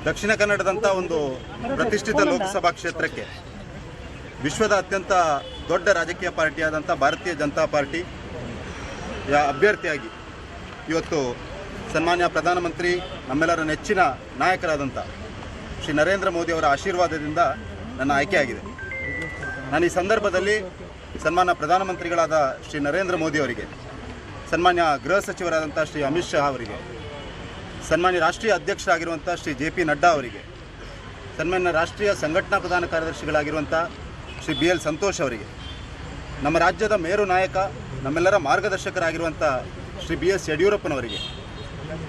ದಕ್ಷಿಣ ಕನ್ನಡದಂಥ ಒಂದು ಪ್ರತಿಷ್ಠಿತ ಲೋಕಸಭಾ ಕ್ಷೇತ್ರಕ್ಕೆ ವಿಶ್ವದ ಅತ್ಯಂತ ದೊಡ್ಡ ರಾಜಕೀಯ ಪಾರ್ಟಿಯಾದಂಥ ಭಾರತೀಯ ಜನತಾ ಪಾರ್ಟಿ ಅಭ್ಯರ್ಥಿಯಾಗಿ ಇವತ್ತು ಸನ್ಮಾನ್ಯ ಪ್ರಧಾನಮಂತ್ರಿ ನಮ್ಮೆಲ್ಲರ ನೆಚ್ಚಿನ ನಾಯಕರಾದಂಥ ಶ್ರೀ ನರೇಂದ್ರ ಮೋದಿ ಅವರ ಆಶೀರ್ವಾದದಿಂದ ನನ್ನ ಆಯ್ಕೆಯಾಗಿದೆ. ನಾನು ಈ ಸಂದರ್ಭದಲ್ಲಿ ಸನ್ಮಾನ್ಯ ಪ್ರಧಾನಮಂತ್ರಿಗಳಾದ ಶ್ರೀ ನರೇಂದ್ರ ಮೋದಿ ಅವರಿಗೆ, ಸನ್ಮಾನ್ಯ ಗೃಹ ಸಚಿವರಾದಂಥ ಶ್ರೀ ಅಮಿತ್ ಶಾ ಅವರಿಗೆ, ಸನ್ಮಾನ್ಯ ರಾಷ್ಟ್ರೀಯ ಅಧ್ಯಕ್ಷರಾಗಿರುವಂಥ ಶ್ರೀ JP ನಡ್ಡಾ ಅವರಿಗೆ, ಸನ್ಮಾನ್ಯ ರಾಷ್ಟ್ರೀಯ ಸಂಘಟನಾ ಪ್ರಧಾನ ಕಾರ್ಯದರ್ಶಿಗಳಾಗಿರುವಂಥ ಶ್ರೀ BL ಸಂತೋಷ್ ಅವರಿಗೆ, ನಮ್ಮ ರಾಜ್ಯದ ಮೇರು ನಾಯಕ ನಮ್ಮೆಲ್ಲರ ಮಾರ್ಗದರ್ಶಕರಾಗಿರುವಂಥ ಶ್ರೀ BS ಯಡಿಯೂರಪ್ಪನವರಿಗೆ,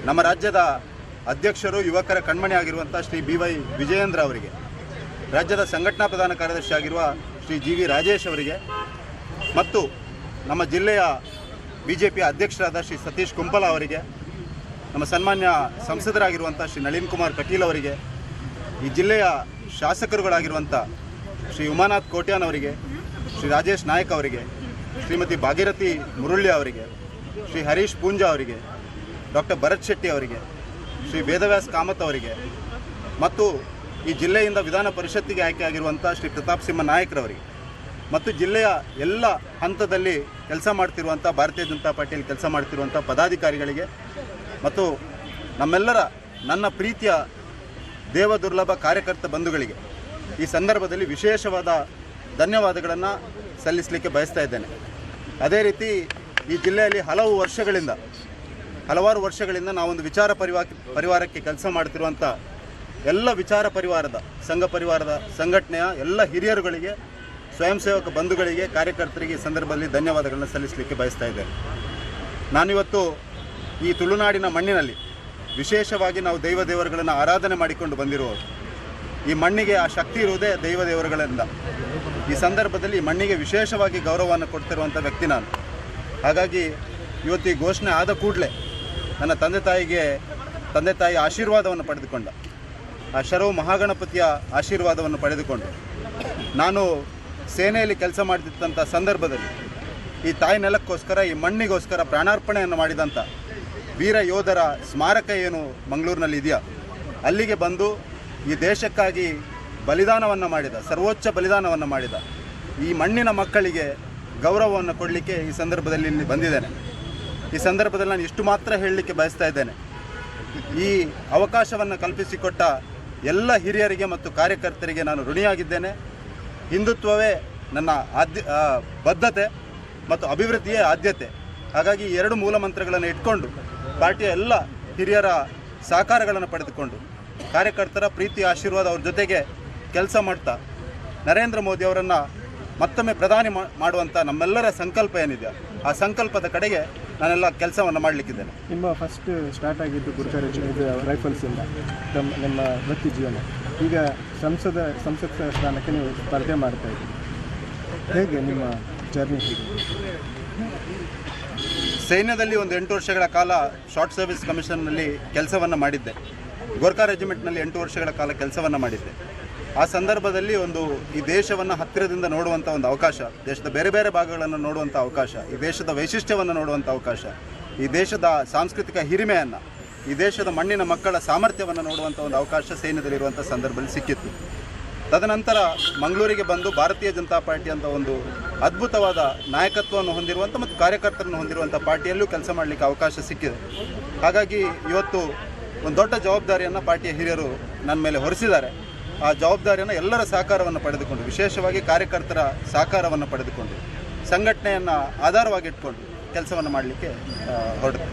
ನಮ್ಮ ರಾಜ್ಯದ ಅಧ್ಯಕ್ಷರು ಯುವಕರ ಕಣ್ಮಣಿ ಆಗಿರುವಂಥ ಶ್ರೀ BY ವಿಜಯೇಂದ್ರ ಅವರಿಗೆ, ರಾಜ್ಯದ ಸಂಘಟನಾ ಪ್ರಧಾನ ಕಾರ್ಯದರ್ಶಿ ಆಗಿರುವ ಶ್ರೀ GV ರಾಜೇಶ್ ಅವರಿಗೆ ಮತ್ತು ನಮ್ಮ ಜಿಲ್ಲೆಯ BJP ಅಧ್ಯಕ್ಷರಾದ ಶ್ರೀ ಸತೀಶ್ ಕುಂಪಲ ಅವರಿಗೆ, ನಮ್ಮ ಸನ್ಮಾನ್ಯ ಸಂಸದರಾಗಿರುವಂಥ ಶ್ರೀ ನಳಿನ್ ಕುಮಾರ್ ಕಟೀಲ್ ಅವರಿಗೆ, ಈ ಜಿಲ್ಲೆಯ ಶಾಸಕರುಗಳಾಗಿರುವಂಥ ಶ್ರೀ ಉಮಾನಾಥ್ ಕೋಟ್ಯಾನ್ ಅವರಿಗೆ, ಶ್ರೀ ರಾಜೇಶ್ ನಾಯಕ್ ಅವರಿಗೆ, ಶ್ರೀಮತಿ ಭಾಗೀರಥಿ ಮುರುಳ್ಳಿ ಅವರಿಗೆ, ಶ್ರೀ ಹರೀಶ್ ಪೂಂಜಾ ಅವರಿಗೆ, ಡಾಕ್ಟರ್ ಭರತ್ ಶೆಟ್ಟಿ ಅವರಿಗೆ, ಶ್ರೀ ವೇದವ್ಯಾಸ್ ಕಾಮತ್ ಅವರಿಗೆ ಮತ್ತು ಈ ಜಿಲ್ಲೆಯಿಂದ ವಿಧಾನ ಪರಿಷತ್ತಿಗೆ ಆಯ್ಕೆಯಾಗಿರುವಂಥ ಶ್ರೀ ಪ್ರತಾಪ್ ಸಿಂಹ ನಾಯಕರವರಿಗೆ ಮತ್ತು ಜಿಲ್ಲೆಯ ಎಲ್ಲ ಹಂತದಲ್ಲಿ ಕೆಲಸ ಮಾಡ್ತಿರುವಂಥ ಭಾರತೀಯ ಜನತಾ ಪಾರ್ಟಿಯಲ್ಲಿ ಕೆಲಸ ಮಾಡ್ತಿರುವಂಥ ಪದಾಧಿಕಾರಿಗಳಿಗೆ ಮತ್ತು ನಮ್ಮೆಲ್ಲರ ನನ್ನ ಪ್ರೀತಿಯ ದೇವದುರ್ಲಭ ಕಾರ್ಯಕರ್ತ ಬಂಧುಗಳಿಗೆ ಈ ಸಂದರ್ಭದಲ್ಲಿ ವಿಶೇಷವಾದ ಧನ್ಯವಾದಗಳನ್ನು ಸಲ್ಲಿಸಲಿಕ್ಕೆ ಬಯಸ್ತಾ ಇದ್ದೇನೆ. ಅದೇ ರೀತಿ ಈ ಜಿಲ್ಲೆಯಲ್ಲಿ ಹಲವಾರು ವರ್ಷಗಳಿಂದ ನಾವೊಂದು ವಿಚಾರ ಪರಿವಾರಕ್ಕೆ ಕೆಲಸ ಮಾಡ್ತಿರುವಂಥ ಎಲ್ಲ ವಿಚಾರ ಪರಿವಾರದ ಸಂಘ ಪರಿವಾರದ ಸಂಘಟನೆಯ ಎಲ್ಲ ಹಿರಿಯರುಗಳಿಗೆ, ಸ್ವಯಂ ಸೇವಕ ಬಂಧುಗಳಿಗೆ, ಕಾರ್ಯಕರ್ತರಿಗೆ ಈ ಸಂದರ್ಭದಲ್ಲಿ ಧನ್ಯವಾದಗಳನ್ನು ಸಲ್ಲಿಸಲಿಕ್ಕೆ ಬಯಸ್ತಾ ಇದ್ದೇನೆ. ನಾನಿವತ್ತು ಈ ತುಳುನಾಡಿನ ಮಣ್ಣಿನಲ್ಲಿ ವಿಶೇಷವಾಗಿ ನಾವು ದೇವರುಗಳನ್ನು ಆರಾಧನೆ ಮಾಡಿಕೊಂಡು ಬಂದಿರುವವರು. ಈ ಮಣ್ಣಿಗೆ ಆ ಶಕ್ತಿ ಇರುವುದೇ ದೇವರುಗಳಿಂದ. ಈ ಸಂದರ್ಭದಲ್ಲಿ ಈ ಮಣ್ಣಿಗೆ ವಿಶೇಷವಾಗಿ ಗೌರವವನ್ನು ಕೊಡ್ತಿರುವಂಥ ವ್ಯಕ್ತಿ ನಾನು. ಹಾಗಾಗಿ ಇವತ್ತು ಈ ಘೋಷಣೆ ಆದ ಕೂಡಲೇ ನನ್ನ ತಂದೆ ತಾಯಿ ಆಶೀರ್ವಾದವನ್ನು ಪಡೆದುಕೊಂಡ, ಆ ಶರವು ಮಹಾಗಣಪತಿಯ ಆಶೀರ್ವಾದವನ್ನು ಪಡೆದುಕೊಂಡು ನಾನು ಸೇನೆಯಲ್ಲಿ ಕೆಲಸ ಮಾಡ್ತಿದ್ದಂಥ ಸಂದರ್ಭದಲ್ಲಿ ಈ ತಾಯಿ ನೆಲಕ್ಕೋಸ್ಕರ, ಈ ಮಣ್ಣಿಗೋಸ್ಕರ ಪ್ರಾಣಾರ್ಪಣೆಯನ್ನು ಮಾಡಿದಂಥ ವೀರ ಯೋಧರ ಸ್ಮಾರಕ ಏನು ಮಂಗಳೂರಿನಲ್ಲಿ ಇದೆಯಾ, ಅಲ್ಲಿಗೆ ಬಂದು ಈ ದೇಶಕ್ಕಾಗಿ ಬಲಿದಾನವನ್ನು ಮಾಡಿದ, ಸರ್ವೋಚ್ಚ ಬಲಿದಾನವನ್ನು ಮಾಡಿದ ಈ ಮಣ್ಣಿನ ಮಕ್ಕಳಿಗೆ ಗೌರವವನ್ನು ಕೊಡಲಿಕ್ಕೆ ಈ ಸಂದರ್ಭದಲ್ಲಿ ಇಲ್ಲಿ ಬಂದಿದ್ದೇನೆ. ಈ ಸಂದರ್ಭದಲ್ಲಿ ನಾನು ಇಷ್ಟು ಮಾತ್ರ ಹೇಳಲಿಕ್ಕೆ ಬಯಸ್ತಾ ಇದ್ದೇನೆ. ಈ ಅವಕಾಶವನ್ನು ಕಲ್ಪಿಸಿಕೊಟ್ಟ ಎಲ್ಲ ಹಿರಿಯರಿಗೆ ಮತ್ತು ಕಾರ್ಯಕರ್ತರಿಗೆ ನಾನು ಋಣಿಯಾಗಿದ್ದೇನೆ. ಹಿಂದುತ್ವವೇ ನನ್ನ ಬದ್ಧತೆ ಮತ್ತು ಅಭಿವೃದ್ಧಿಯೇ ಆದ್ಯತೆ. ಹಾಗಾಗಿ ಈ ಎರಡು ಮೂಲ ಮಂತ್ರಗಳನ್ನು ಇಟ್ಕೊಂಡು ಪಾರ್ಟಿಯ ಎಲ್ಲ ಹಿರಿಯರ ಸಹಕಾರಗಳನ್ನು ಪಡೆದುಕೊಂಡು ಕಾರ್ಯಕರ್ತರ ಪ್ರೀತಿ ಆಶೀರ್ವಾದ ಅವ್ರ ಜೊತೆಗೆ ಕೆಲಸ ಮಾಡ್ತಾ ನರೇಂದ್ರ ಮೋದಿ ಅವರನ್ನು ಮತ್ತೊಮ್ಮೆ ಪ್ರಧಾನಿ ಮಾಡುವಂಥ ನಮ್ಮೆಲ್ಲರ ಸಂಕಲ್ಪ ಏನಿದೆ ಆ ಸಂಕಲ್ಪದ ಕಡೆಗೆ ನಾನೆಲ್ಲ ಕೆಲಸವನ್ನು ಮಾಡಲಿಕ್ಕಿದ್ದೇನೆ. ನಿಮ್ಮ ಫಸ್ಟ್ ಸ್ಟಾರ್ಟ್ ಆಗಿದ್ದು ಗುರುಕಾರ ರೈಫಲ್ಸಿಂದ ನಿಮ್ಮ ವೃತ್ತಿ ಜೀವನ, ಈಗ ಸಂಸತ್ ಸ್ಥಾನಕ್ಕೆ ನೀವು ಸ್ಪರ್ಧೆ ಮಾಡ್ತಾ ಇದ್ದೀರಿ. ಹೇಗೆ ನಿಮ್ಮ ಜರ್ನಿ? ಸೈನ್ಯದಲ್ಲಿ ಒಂದು 8 ವರ್ಷಗಳ ಕಾಲ ಶಾರ್ಟ್ ಸರ್ವಿಸ್ ಕಮಿಷನ್ನಲ್ಲಿ ಕೆಲಸವನ್ನು ಮಾಡಿದ್ದೆ. ಗೋರ್ಖಾ ರೆಜಿಮೆಂಟ್ನಲ್ಲಿ 8 ವರ್ಷಗಳ ಕಾಲ ಕೆಲಸವನ್ನು ಮಾಡಿದ್ದೆ. ಆ ಸಂದರ್ಭದಲ್ಲಿ ಈ ದೇಶವನ್ನು ಹತ್ತಿರದಿಂದ ನೋಡುವಂಥ ಒಂದು ಅವಕಾಶ, ದೇಶದ ಬೇರೆ ಬೇರೆ ಭಾಗಗಳನ್ನು ನೋಡುವಂಥ ಅವಕಾಶ, ಈ ದೇಶದ ವೈಶಿಷ್ಟ್ಯವನ್ನು ನೋಡುವಂಥ ಅವಕಾಶ, ಈ ದೇಶದ ಸಾಂಸ್ಕೃತಿಕ ಹಿರಿಮೆಯನ್ನು, ಈ ದೇಶದ ಮಣ್ಣಿನ ಮಕ್ಕಳ ಸಾಮರ್ಥ್ಯವನ್ನು ನೋಡುವಂಥ ಒಂದು ಅವಕಾಶ ಸೈನ್ಯದಲ್ಲಿರುವಂಥ ಸಂದರ್ಭದಲ್ಲಿ ಸಿಕ್ಕಿತ್ತು. ತದನಂತರ ಮಂಗಳೂರಿಗೆ ಬಂದು ಭಾರತೀಯ ಜನತಾ ಪಾರ್ಟಿ ಅಂತ ಒಂದು ಅದ್ಭುತವಾದ ನಾಯಕತ್ವವನ್ನು ಹೊಂದಿರುವಂಥ ಮತ್ತು ಕಾರ್ಯಕರ್ತರನ್ನು ಹೊಂದಿರುವಂಥ ಪಾರ್ಟಿಯಲ್ಲೂ ಕೆಲಸ ಮಾಡಲಿಕ್ಕೆ ಅವಕಾಶ ಸಿಕ್ಕಿದೆ. ಹಾಗಾಗಿ ಇವತ್ತು ಒಂದು ದೊಡ್ಡ ಜವಾಬ್ದಾರಿಯನ್ನು ಪಾರ್ಟಿಯ ಹಿರಿಯರು ನನ್ನ ಮೇಲೆ ಹೊರಿಸಿದ್ದಾರೆ. ಆ ಜವಾಬ್ದಾರಿಯನ್ನು ಎಲ್ಲರ ಸಹಕಾರವನ್ನು ಪಡೆದುಕೊಂಡು, ವಿಶೇಷವಾಗಿ ಕಾರ್ಯಕರ್ತರ ಸಹಕಾರವನ್ನು ಪಡೆದುಕೊಂಡು, ಸಂಘಟನೆಯನ್ನು ಆಧಾರವಾಗಿಟ್ಕೊಂಡು ಕೆಲಸವನ್ನು ಮಾಡಲಿಕ್ಕೆ ಹೊರಟು.